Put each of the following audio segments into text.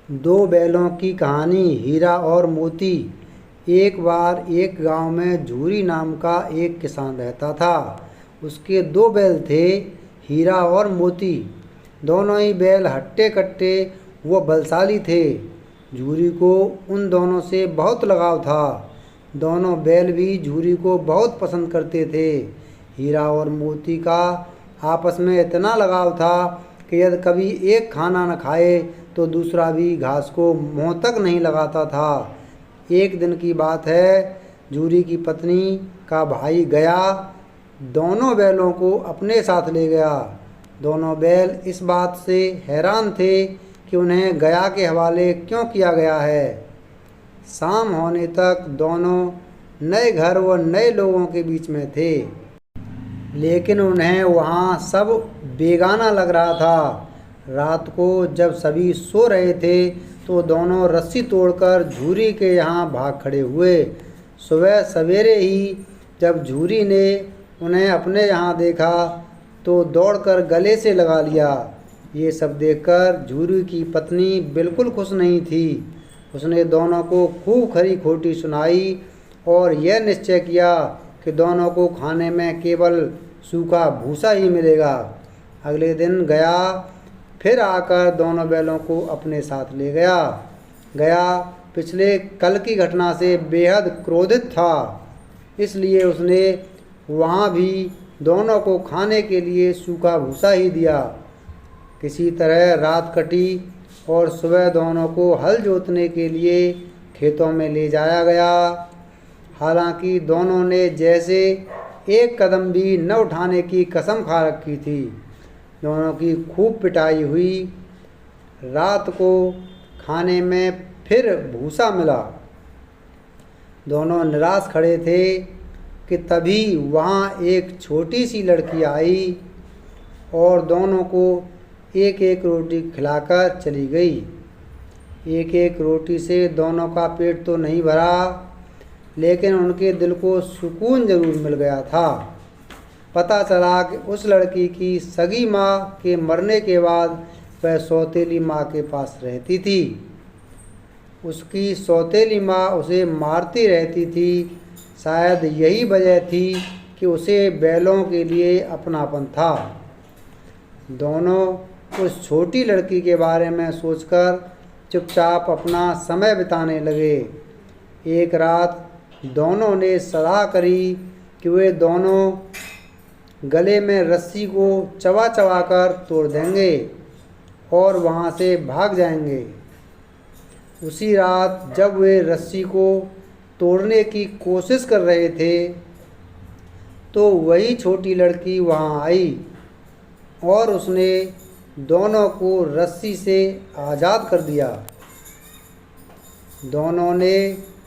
दो बैलों की कहानी। हीरा और मोती। एक बार एक गांव में झूरी नाम का एक किसान रहता था। उसके दो बैल थे, हीरा और मोती। दोनों ही बैल हट्टे कट्टे व बलशाली थे। झूरी को उन दोनों से बहुत लगाव था। दोनों बैल भी झूरी को बहुत पसंद करते थे। हीरा और मोती का आपस में इतना लगाव था कि यदि कभी एक खाना न खाए तो दूसरा भी घास को मुंह तक नहीं लगाता था। एक दिन की बात है, झूरी की पत्नी का भाई गया दोनों बैलों को अपने साथ ले गया। दोनों बैल इस बात से हैरान थे कि उन्हें गया के हवाले क्यों किया गया है। शाम होने तक दोनों नए घर व नए लोगों के बीच में थे, लेकिन उन्हें वहाँ सब बेगाना लग रहा था। रात को जब सभी सो रहे थे तो दोनों रस्सी तोड़कर झूरी के यहाँ भाग खड़े हुए। सुबह सवेरे ही जब झूरी ने उन्हें अपने यहाँ देखा तो दौड़कर गले से लगा लिया। ये सब देखकर झूरी की पत्नी बिल्कुल खुश नहीं थी। उसने दोनों को खूब खरी खोटी सुनाई और यह निश्चय किया कि दोनों को खाने में केवल सूखा भूसा ही मिलेगा। अगले दिन गया फिर आकर दोनों बैलों को अपने साथ ले गया। गया पिछले कल की घटना से बेहद क्रोधित था, इसलिए उसने वहाँ भी दोनों को खाने के लिए सूखा भूसा ही दिया। किसी तरह रात कटी और सुबह दोनों को हल जोतने के लिए खेतों में ले जाया गया। हालांकि दोनों ने जैसे एक कदम भी न उठाने की कसम खा रखी थी। दोनों की खूब पिटाई हुई। रात को खाने में फिर भूसा मिला। दोनों निराश खड़े थे कि तभी वहाँ एक छोटी सी लड़की आई और दोनों को एक एक रोटी खिलाकर चली गई। एक एक रोटी से दोनों का पेट तो नहीं भरा, लेकिन उनके दिल को सुकून जरूर मिल गया था। पता चला कि उस लड़की की सगी माँ के मरने के बाद वह सौतेली माँ के पास रहती थी। उसकी सौतेली माँ उसे मारती रहती थी। शायद यही वजह थी कि उसे बैलों के लिए अपनापन था। दोनों उस छोटी लड़की के बारे में सोचकर चुपचाप अपना समय बिताने लगे। एक रात दोनों ने सलाह करी कि वे दोनों गले में रस्सी को चबा चबा कर तोड़ देंगे और वहाँ से भाग जाएंगे। उसी रात जब वे रस्सी को तोड़ने की कोशिश कर रहे थे तो वही छोटी लड़की वहाँ आई और उसने दोनों को रस्सी से आज़ाद कर दिया। दोनों ने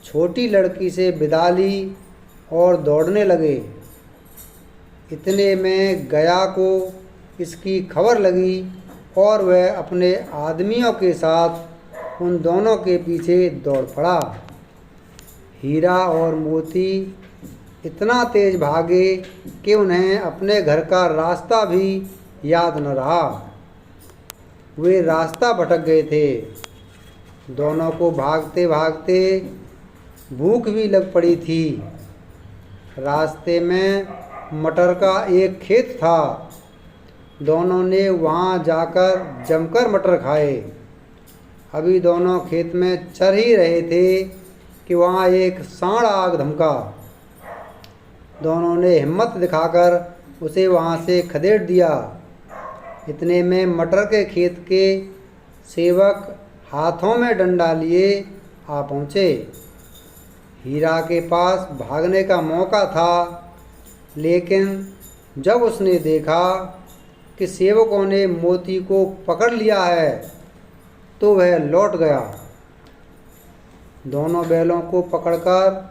छोटी लड़की से विदा ली और दौड़ने लगे। इतने में गया को इसकी खबर लगी और वह अपने आदमियों के साथ उन दोनों के पीछे दौड़ पड़ा। हीरा और मोती इतना तेज भागे कि उन्हें अपने घर का रास्ता भी याद न रहा। वे रास्ता भटक गए थे। दोनों को भागते भागते भूख भी लग पड़ी थी। रास्ते में मटर का एक खेत था। दोनों ने वहाँ जाकर जमकर मटर खाए। अभी दोनों खेत में चर ही रहे थे कि वहाँ एक सांड आग धमका। दोनों ने हिम्मत दिखाकर उसे वहाँ से खदेड़ दिया। इतने में मटर के खेत के सेवक हाथों में डंडा लिए आ पहुँचे। हीरा के पास भागने का मौका था, लेकिन जब उसने देखा कि सेवकों ने मोती को पकड़ लिया है तो वह लौट गया। दोनों बैलों को पकड़कर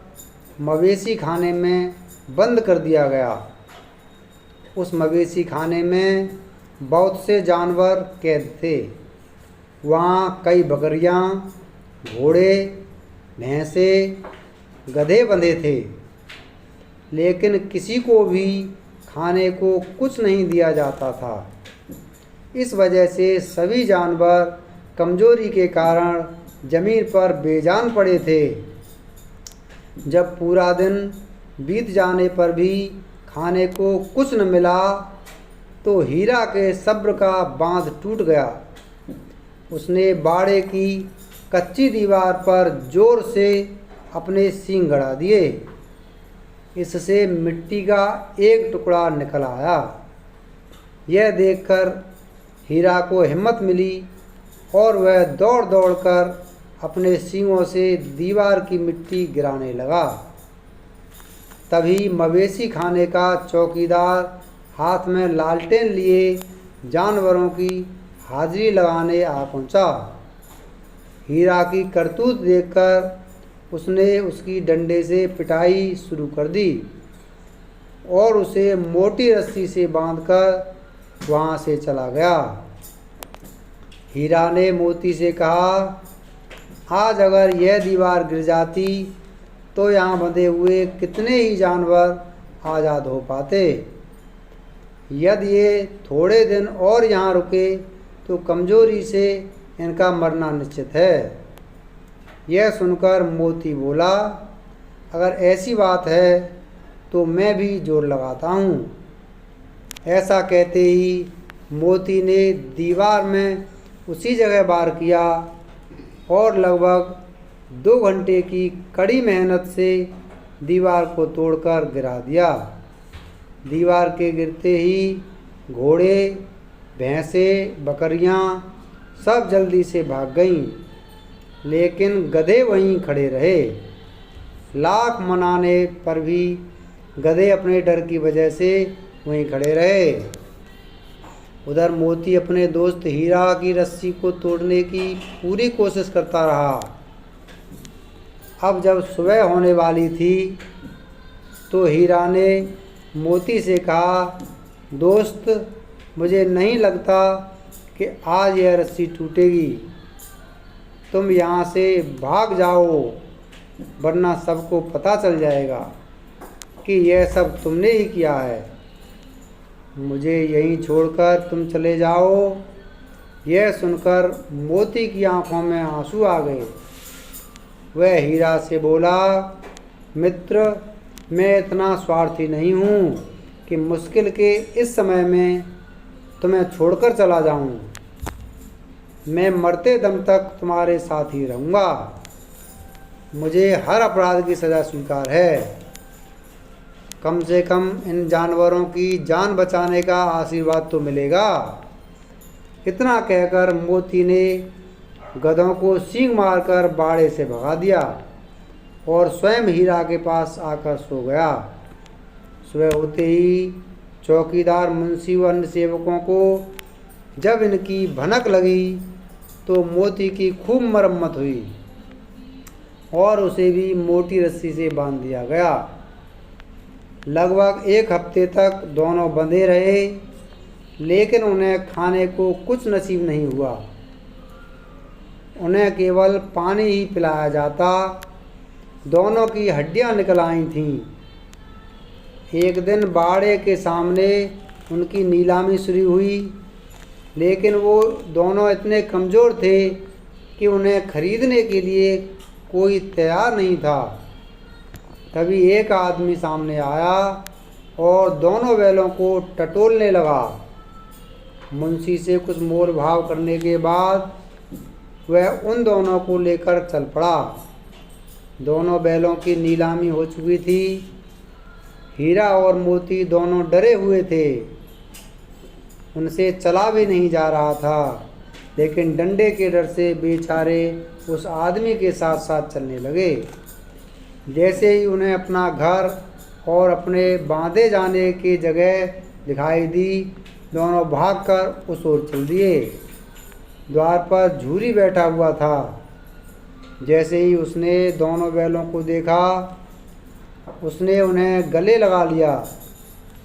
मवेशी खाने में बंद कर दिया गया। उस मवेशी खाने में बहुत से जानवर कैद थे। वहाँ कई बकरियाँ, घोड़े, भैंसे, गधे बंधे थे, लेकिन किसी को भी खाने को कुछ नहीं दिया जाता था। इस वजह से सभी जानवर कमजोरी के कारण जमीन पर बेजान पड़े थे। जब पूरा दिन बीत जाने पर भी खाने को कुछ न मिला तो हीरा के सब्र का बांध टूट गया। उसने बाड़े की कच्ची दीवार पर जोर से अपने सींग गड़ा दिए। इससे मिट्टी का एक टुकड़ा निकल आया। यह देखकर हीरा को हिम्मत मिली और वह दौड़ दौड़ कर अपने सींगों से दीवार की मिट्टी गिराने लगा। तभी मवेशी खाने का चौकीदार हाथ में लालटेन लिए जानवरों की हाजिरी लगाने आ पहुंचा। हीरा की करतूत देखकर उसने उसकी डंडे से पिटाई शुरू कर दी और उसे मोटी रस्सी से बांधकर वहाँ से चला गया। हीरा ने मोती से कहा, आज अगर यह दीवार गिर जाती तो यहाँ बंधे हुए कितने ही जानवर आज़ाद हो पाते। यदि ये थोड़े दिन और यहाँ रुके तो कमजोरी से इनका मरना निश्चित है। यह सुनकर मोती बोला, अगर ऐसी बात है तो मैं भी जोर लगाता हूँ। ऐसा कहते ही मोती ने दीवार में उसी जगह वार किया और लगभग 2 घंटे की कड़ी मेहनत से दीवार को तोड़कर गिरा दिया। दीवार के गिरते ही घोड़े, भैंसें, बकरियां सब जल्दी से भाग गईं, लेकिन गधे वहीं खड़े रहे। लाख मनाने पर भी गधे अपने डर की वजह से वहीं खड़े रहे। उधर मोती अपने दोस्त हीरा की रस्सी को तोड़ने की पूरी कोशिश करता रहा। अब जब सुबह होने वाली थी तो हीरा ने मोती से कहा, दोस्त, मुझे नहीं लगता कि आज यह रस्सी टूटेगी। तुम यहाँ से भाग जाओ, वरना सबको पता चल जाएगा कि यह सब तुमने ही किया है। मुझे यहीं छोड़कर तुम चले जाओ। यह सुनकर मोती की आंखों में आंसू आ गए। वह हीरा से बोला, मित्र, मैं इतना स्वार्थी नहीं हूँ कि मुश्किल के इस समय में तुम्हें छोड़कर चला जाऊँ। मैं मरते दम तक तुम्हारे साथ ही रहूँगा। मुझे हर अपराध की सज़ा स्वीकार है। कम से कम इन जानवरों की जान बचाने का आशीर्वाद तो मिलेगा। इतना कहकर मोती ने गधों को सींग मारकर बाड़े से भगा दिया और स्वयं हीरा के पास आकर सो गया। सुबह होते ही चौकीदार, मुंशी व अन्य सेवकों को जब इनकी भनक लगी तो मोती की खूब मरम्मत हुई और उसे भी मोटी रस्सी से बांध दिया गया। लगभग 1 हफ्ते तक दोनों बंधे रहे, लेकिन उन्हें खाने को कुछ नसीब नहीं हुआ। उन्हें केवल पानी ही पिलाया जाता। दोनों की हड्डियां निकल आई थीं। एक दिन बाड़े के सामने उनकी नीलामी शुरू हुई, लेकिन वो दोनों इतने कमज़ोर थे कि उन्हें खरीदने के लिए कोई तैयार नहीं था। तभी एक आदमी सामने आया और दोनों बैलों को टटोलने लगा। मुंशी से कुछ मोल भाव करने के बाद वह उन दोनों को लेकर चल पड़ा। दोनों बैलों की नीलामी हो चुकी थी। हीरा और मोती दोनों डरे हुए थे। उनसे चला भी नहीं जा रहा था, लेकिन डंडे के डर से बेचारे उस आदमी के साथ साथ चलने लगे। जैसे ही उन्हें अपना घर और अपने बांधे जाने की जगह दिखाई दी, दोनों भागकर उस ओर चल दिए। द्वार पर झूरी बैठा हुआ था। जैसे ही उसने दोनों बैलों को देखा, उसने उन्हें गले लगा लिया।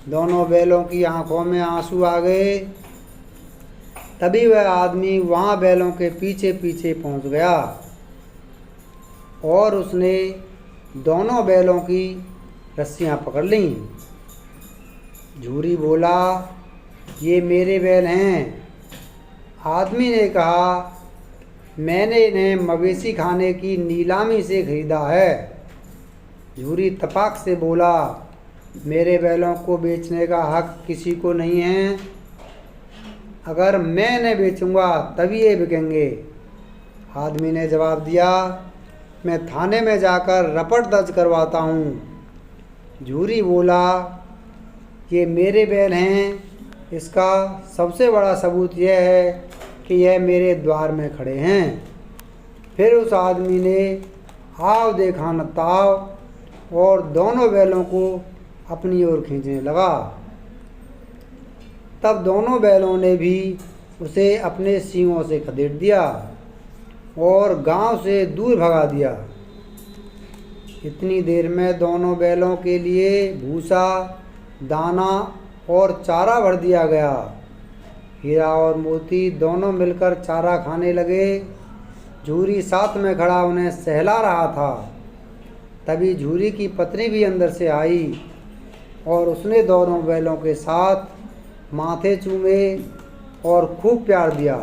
दोनों बैलों की आंखों में आंसू आ गए। तभी वह आदमी वहाँ बैलों के पीछे पीछे पहुँच गया और उसने दोनों बैलों की रस्सियाँ पकड़ लीं। झूरी बोला, ये मेरे बैल हैं। आदमी ने कहा, मैंने इन्हें मवेशी खाने की नीलामी से खरीदा है। झूरी तपाक से बोला, मेरे बैलों को बेचने का हक किसी को नहीं है। अगर मैं इन्हें बेचूंगा तभी ये बिकेंगे। आदमी ने जवाब दिया, मैं थाने में जाकर रपट दर्ज करवाता हूँ। झूरी बोला, ये मेरे बैल हैं, इसका सबसे बड़ा सबूत यह है कि यह मेरे द्वार में खड़े हैं। फिर उस आदमी ने आव देखा न ताव और दोनों बैलों को अपनी ओर खींचने लगा। तब दोनों बैलों ने भी उसे अपने सींगों से खदेड़ दिया और गांव से दूर भगा दिया। इतनी देर में दोनों बैलों के लिए भूसा, दाना और चारा भर दिया गया। हीरा और मोती दोनों मिलकर चारा खाने लगे। झूरी साथ में खड़ा उन्हें सहला रहा था। तभी झूरी की पत्नी भी अंदर से आई और उसने दोनों बैलों के साथ माथे चूमे और खूब प्यार दिया।